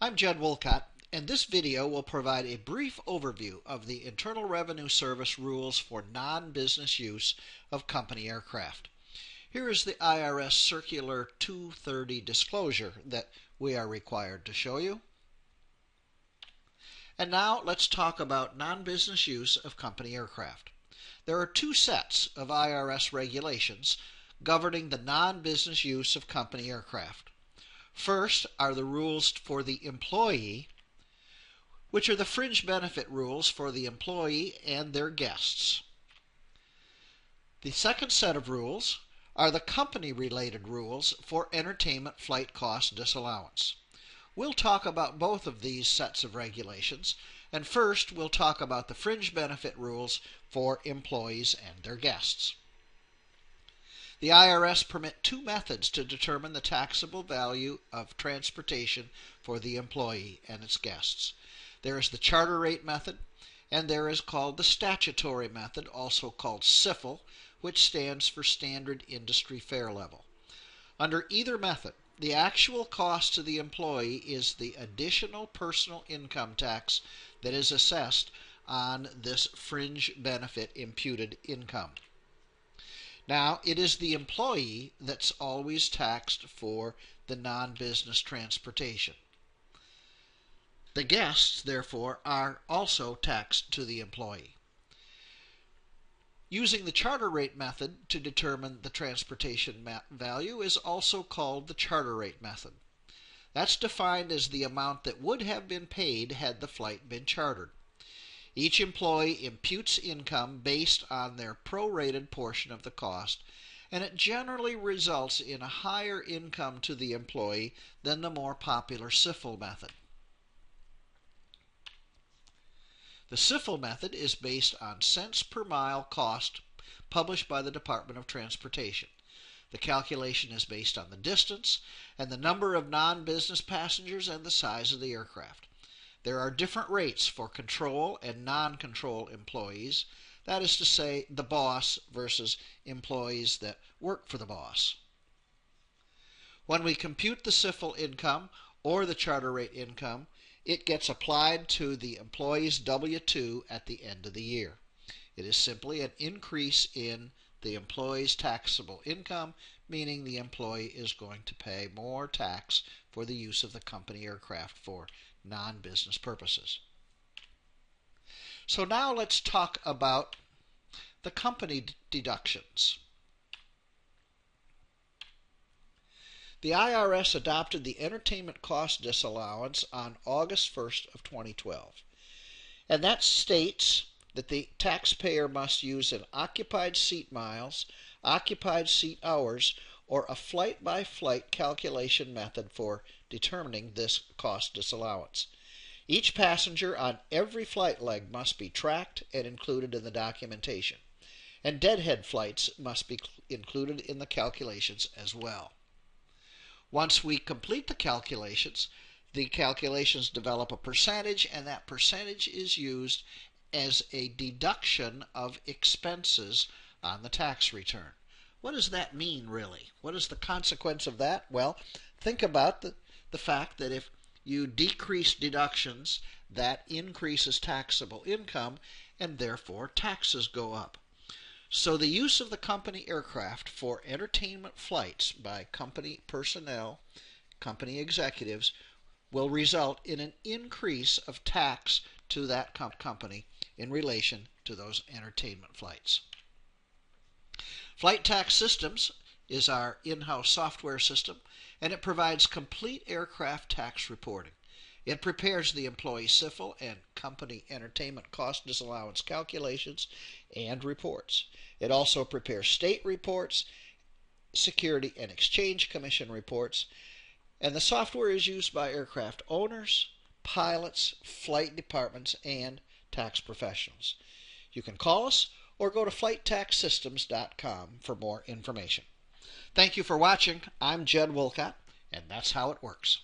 I'm Judd Wolcott, and this video will provide a brief overview of the Internal Revenue Service rules for non-business use of company aircraft. Here is the IRS Circular 230 disclosure that we are required to show you. And now let's talk about non-business use of company aircraft. There are two sets of IRS regulations governing the non-business use of company aircraft. First are the rules for the employee, which are the fringe benefit rules for the employee and their guests. The second set of rules are the company-related rules for entertainment flight cost disallowance. We'll talk about both of these sets of regulations, and first we'll talk about the fringe benefit rules for employees and their guests. The IRS permit two methods to determine the taxable value of transportation for the employee and its guests. There is the charter rate method, and there is called the statutory method, also called SIFL, which stands for Standard Industry Fare Level. Under either method, the actual cost to the employee is the additional personal income tax that is assessed on this fringe benefit imputed income. Now, it is the employee that's always taxed for the non-business transportation. The guests, therefore, are also taxed to the employee. Using the charter rate method to determine the transportation value is also called the charter rate method. That's defined as the amount that would have been paid had the flight been chartered. Each employee imputes income based on their prorated portion of the cost, and it generally results in a higher income to the employee than the more popular SIFL method. The SIFL method is based on cents per mile cost published by the Department of Transportation. The calculation is based on the distance and the number of non-business passengers and the size of the aircraft. There are different rates for control and non-control employees, that is to say, the boss versus employees that work for the boss. When we compute the SIFL income or the charter rate income, it gets applied to the employee's W-2 at the end of the year. It is simply an increase in the employee's taxable income, meaning the employee is going to pay more tax for the use of the company aircraft for non-business purposes. So now let's talk about the company deductions. The IRS adopted the entertainment cost disallowance on August 1st of 2012, and that states that the taxpayer must use an occupied seat miles, occupied seat hours, or a flight-by-flight calculation method for determining this cost disallowance. Each passenger on every flight leg must be tracked and included in the documentation, and deadhead flights must be included in the calculations as well. Once we complete the calculations develop a percentage, and that percentage is used as a deduction of expenses on the tax return. What does that mean, really? What is the consequence of that? Well, think about the fact that if you decrease deductions, that increases taxable income, and therefore taxes go up. So the use of the company aircraft for entertainment flights by company personnel, company executives, will result in an increase of tax to that company in relation to those entertainment flights. Flight Tax Systems is our in-house software system, and it provides complete aircraft tax reporting. It prepares the employee SIFL and company entertainment cost disallowance calculations and reports. It also prepares state reports, Security and Exchange Commission reports, and the software is used by aircraft owners, pilots, flight departments, and tax professionals. You can call us or go to flighttaxsystems.com for more information. Thank you for watching. I'm Judd Wolcott, and that's how it works.